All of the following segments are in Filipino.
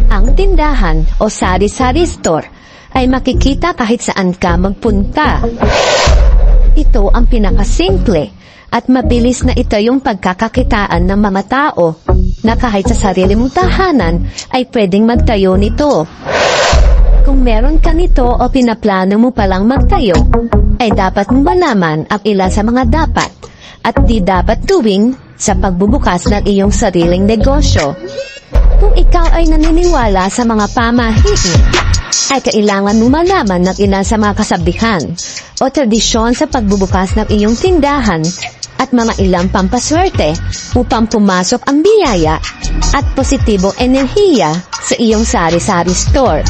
Ang tindahan o sari-sari store ay makikita kahit saan ka magpunta. Ito ang pinakasimple at mabilis na ito yung pagkakakitaan ng mga tao na kahit sa sarili mong tahanan ay pwedeng magtayo nito. Kung meron ka nito o pinaplano mo palang magtayo, ay dapat mong malaman ang ilan sa mga dapat at di dapat tuwing sa pagbubukas ng iyong sariling negosyo. Kung ikaw ay naniniwala sa mga pamahiin, ay kailangan mo malaman ng ilan sa mga kasabihan o tradisyon sa pagbubukas ng iyong tindahan at mga ilang pampaswerte upang pumasok ang biyaya at positibong enerhiya sa iyong sari-sari store.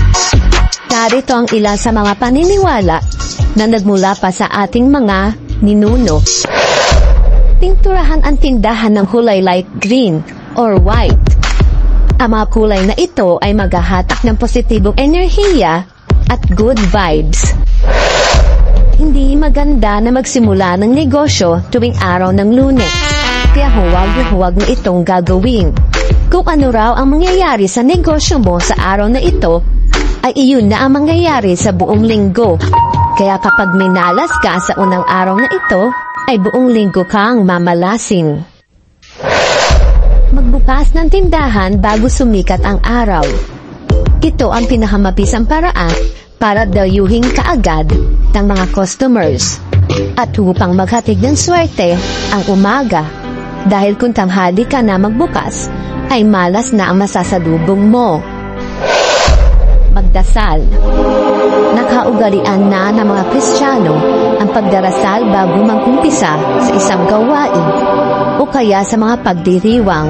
Narito ang ilan sa mga paniniwala na nagmula pa sa ating mga ninuno. Pinturahan ang tindahan ng kulay light green or white. Ang mga kulay na ito ay maghahatak ng positibong enerhiya at good vibes. Hindi maganda na magsimula ng negosyo tuwing araw ng Lunes, kaya huwag na itong gagawin. Kung ano raw ang mangyayari sa negosyo mo sa araw na ito, ay iyon na ang mangyayari sa buong linggo. Kaya kapag minalas ka sa unang araw na ito, ay buong linggo kang mamalasin. Magbukas ng tindahan bago sumikat ang araw. Ito ang pinakamabisang paraan para dayuhin kaagad ng mga customers at upang maghatid ng swerte ang umaga. Dahil kung tanghali ka na magbukas, ay malas na ang masasalubong mo. Magdasal. Nakaugalian na ng mga Kristiyano ang pagdarasal bago mag-umpisa sa isang gawain o kaya sa mga pagdiriwang.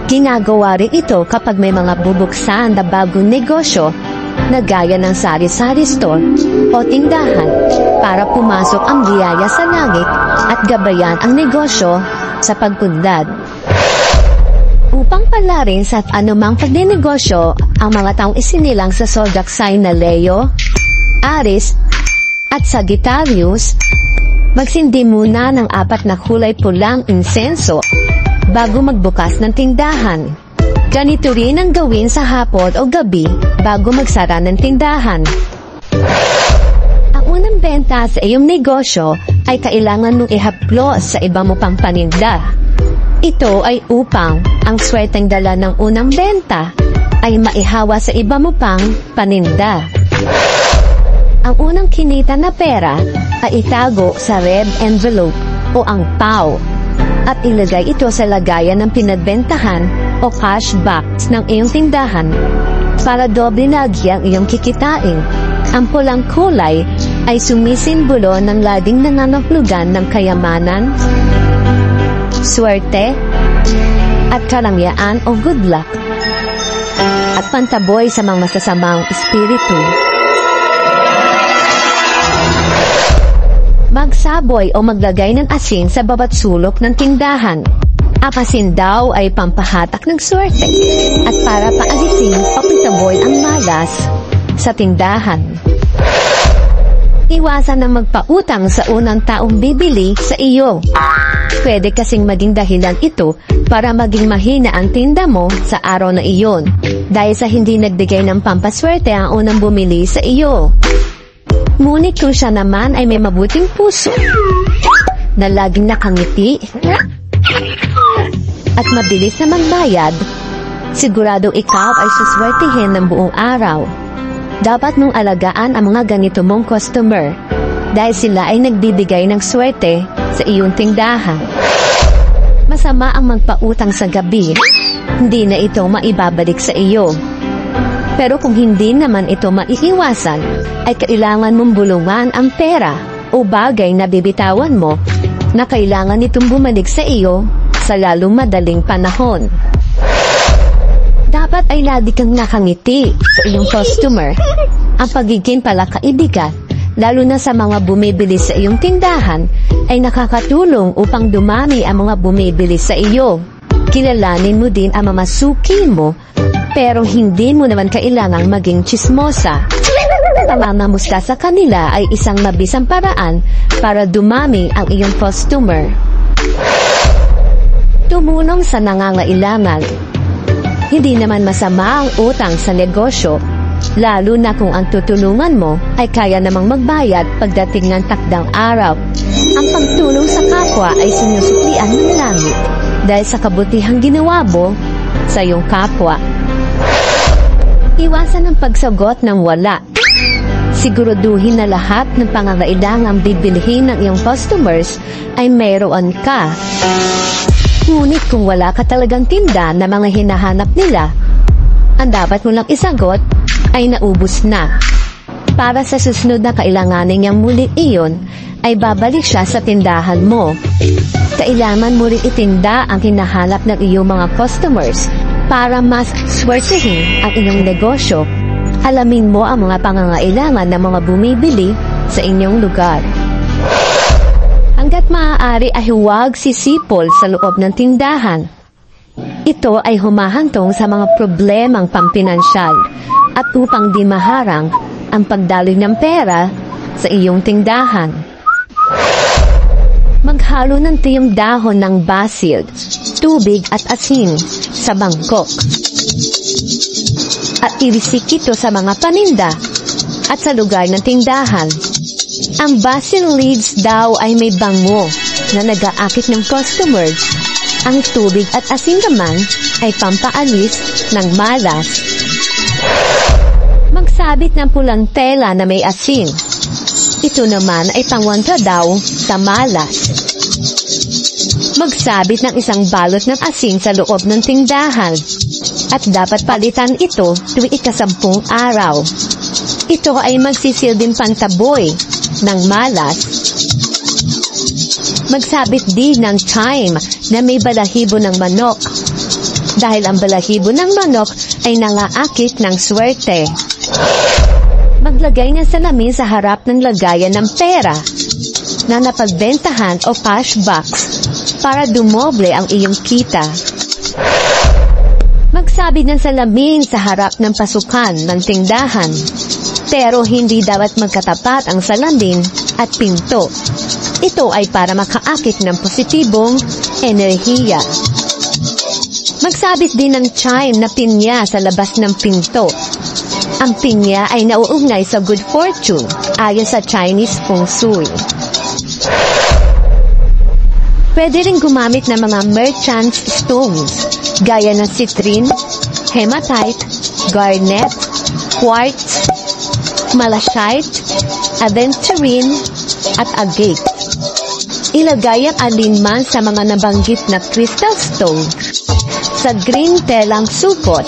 Ginagawa rin ito kapag may mga bubuksan na bagong negosyo na gaya ng sari-sari store o tindahan para pumasok ang biyaya sa langit at gabayan ang negosyo sa pagpundad. Upang palarin sa anumang pagnenegosyo ang mga taong isinilang sa zodiac sign na Leo, Aries, at Sagittarius, magsindi muna ng 4 na kulay pulang insenso bago magbukas ng tindahan. Ganito rin ang gawin sa hapon o gabi bago magsara ng tindahan. Ang unang benta sa iyong negosyo ay kailangan mong ihaplos sa iba mo pang paninda. Ito ay upang ang swerteng dala ng unang benta ay maihawa sa iba mo pang paninda. Ang unang kinita na pera ay itago sa red envelope o ang PAW at ilagay ito sa lagayan ng pinagbentahan o cash box ng iyong tindahan para doble lagi ang iyong kikitain. Ang pulang kulay ay sumisimbolo ng laging nanganahulugan ng kayamanan, swerte, at karangyaan o good luck, at pantaboy sa mga masasamang espiritu. Magsaboy o maglagay ng asin sa bawat sulok ng tindahan. Ang asin daw ay pampahatak ng swerte at para paalisin o pantaboy ang malas sa tindahan. Iwasan na magpautang sa unang taong bibili sa iyo. Pwede kasing maging dahilan ito para maging mahina ang tinda mo sa araw na iyon dahil sa hindi nagbigay ng pampaswerte ang unang bumili sa iyo. Ngunit kung siya naman ay may mabuting puso na laging nakangiti at mabilis na magbayad, sigurado ikaw ay suswertihin ng buong araw. Dapat mong alagaan ang mga ganito mong customer dahil sila ay nagbibigay ng swerte sa iyong tindahan. Masama ang magpautang sa gabi, hindi na ito maibabalik sa iyo. Pero kung hindi naman ito maiiwasan, ay kailangan mong bulungan ang pera o bagay na bibitawan mo na kailangan itong bumalik sa iyo sa lalong madaling panahon. Dapat ay lagi kang nakangiti sa iyong customer. Ang pagiging palakaibigan, lalo na sa mga bumibili sa iyong tindahan, ay nakakatulong upang dumami ang mga bumibili sa iyo. Kilalanin mo din ang mga suki mo, pero hindi mo naman kailangang maging tsismosa. Pamamamusta sa kanila ay isang mabisang paraan para dumami ang iyong customer. Tumulong sa nangangailangan. Hindi naman masama ang utang sa negosyo, lalo na kung ang tutulungan mo ay kaya namang magbayad pagdating ng takdang araw. Ang pagtulong sa kapwa ay sinusuklian ng langit dahil sa kabutihang ginawa mo sa iyong kapwa. Iwasan ang pagsagot ng wala. Siguraduhin na lahat ng pangangailangang bibilhin ng iyong customers ay mayroon ka. Ngunit kung wala ka talagang tinda na mga hinahanap nila, ang dapat mo lang isagot ay naubos na. Para sa susunod na kailanganin niyang muli iyon, ay babalik siya sa tindahan mo. Kailangan mo rin itinda ang hinahanap ng iyong mga customers para mas swertihin ang inyong negosyo. Alamin mo ang mga pangangailangan ng mga bumibili sa inyong lugar. Hanggat maaari ay huwag sisipol sa loob ng tindahan. Ito ay humahantong sa mga problemang pampinansyal at upang di maharang ang pagdaloy ng pera sa iyong tindahan. Maghalo ng tiyong dahon ng basil, tubig at asin sa bangkok. At irisik ito sa mga paninda at sa lugar ng tindahan. Ang basil leaves daw ay may bango na nag-aakit ng customers. Ang tubig at asin naman ay pampaalis ng malas. Magsabit ng pulang tela na may asin. Ito naman ay pangwanta daw sa malas. Magsabit ng isang balot ng asin sa loob ng tindahan. At dapat palitan ito tuwing ika-10 araw. Ito ay magsisilbing pantaboy ng malas. Magsabit din ng chime na may balahibo ng manok. Dahil ang balahibo ng manok ay nangaakit ng swerte. Maglagay ng salamin sa harap ng lagayan ng pera na napagbentahan o cash box para dumoble ang iyong kita. Magsabit ng salamin sa harap ng pasukan ng tindahan, pero hindi dapat magkatapat ang salamin at pinto. Ito ay para makaakit ng positibong enerhiya. Magsabit din ng chime na pinya sa labas ng pinto. Ang pinya ay nauugnay sa good fortune ayon sa Chinese Feng Shui. Pwede rin gumamit ng mga merchant's stones gaya ng citrine, hematite, garnet, quartz, malachite, aventurine, at agate. Ilagay ang alinman sa mga nabanggit na crystal stone sa green telang supot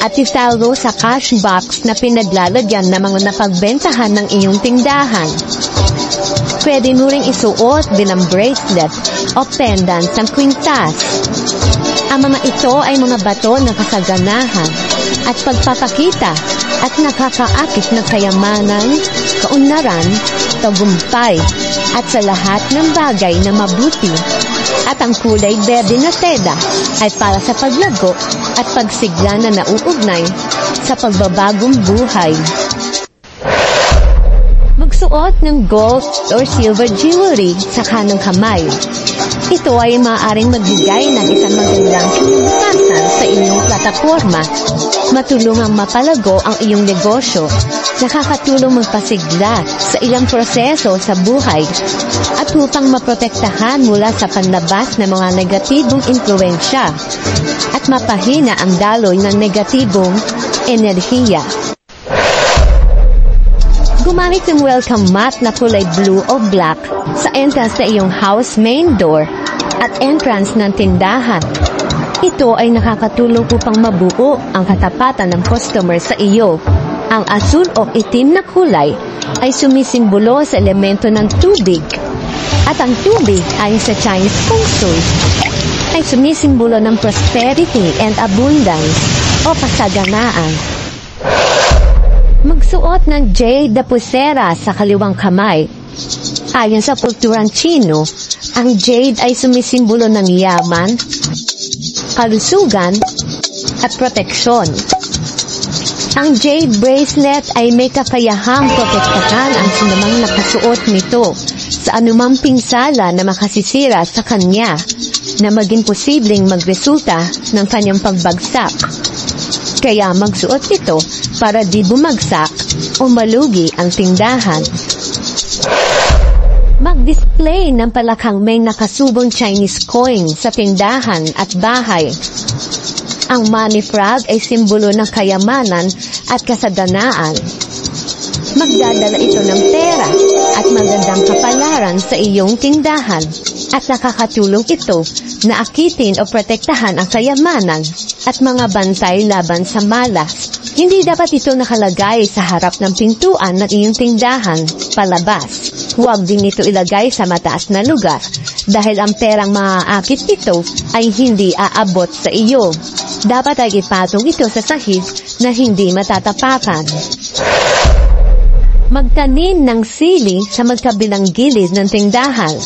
at italo sa cash box na pinaglalagyan ng mga napagbentahan ng iyong tindahan. Pwede mo ring isuot bilang bracelet o pendant ng kwintas. Ang mga ito ay mga bato ng kasaganahan at pagpapakita at nakakaakit ng kayamanan, kaunlaran, tagumpay at sa lahat ng bagay na mabuti. At ang kulay berde na seda ay para sa paglago at pagsigla na nauugnay sa pagbabagong buhay. Magsuot ng gold or silver jewelry sa kanang kamay. Ito ay maaaring magbigay ng isang magandang kinabukasan sa inyong plataforma. Matulungang mapalago ang iyong negosyo. Nakakatulong magpasigla sa ilang proseso sa buhay at upang maprotektahan mula sa panlabas ng mga negatibong impluensya at mapahina ang daloy ng negatibong enerhiya. Gumamit ng welcome mat na kulay blue o black sa entrance na iyong house main door at entrance ng tindahan. Ito ay nakakatulong upang mabuo ang katapatan ng customer sa iyo. Ang asul o itim na kulay ay sumisimbolo sa elemento ng tubig. At ang tubig ayon sa Chinese Feng Shui ay sumisimbolo ng prosperity and abundance o kasaganaan. Magsuot ng jade na pulsera sa kaliwang kamay. Ayon sa kulturang Chino, ang jade ay sumisimbolo ng yaman, kalusugan, at proteksyon. Ang jade bracelet ay may kakayahang protektahan ang sinumang nakasuot nito sa anumang pinsala na makasisira sa kanya. na maging posibleng magresulta ng kanyang pagbagsak. Kaya magsuot ito para di bumagsak o malugi ang tindahan. Mag-display ng palakhang may nakasubong Chinese coin sa tindahan at bahay. Ang money frog ay simbolo ng kayamanan at kasaganaan. Magdadala ito ng pera at magandang kapalaran sa iyong tindahan at nakakatulong ito na akitin o protektahan ang kayamanan at mga bantay laban sa malas. Hindi dapat ito nakalagay sa harap ng pintuan ng iyong tindahan, palabas. Huwag din ito ilagay sa mataas na lugar dahil ang perang maaakit nito ay hindi aabot sa iyo. Dapat ay ipatong ito sa sahig na hindi matatapakan. Magtanim ng sili sa magkabilang gilid ng tindahan.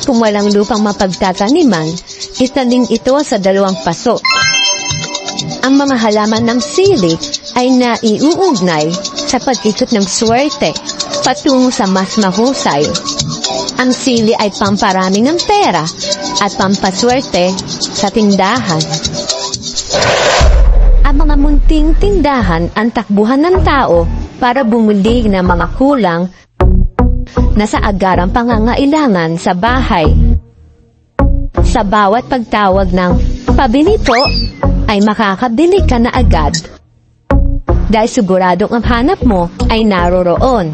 Kung walang lupang mapagtataniman, itanim ito sa 2 paso. Ang mga halaman ng sili ay naiuugnay sa pag-ikot ng swerte patungo sa mas mahusay. Ang sili ay pamparami ng pera at pampaswerte sa tindahan. Ang mga munting tindahan ang takbuhan ng tao para bumili ng mga kulang na sa agarang pangangailangan sa bahay. Sa bawat pagtawag ng "pabili po", ay makakabili ka na agad. Dahil siguradong ang hanap mo ay naroroon.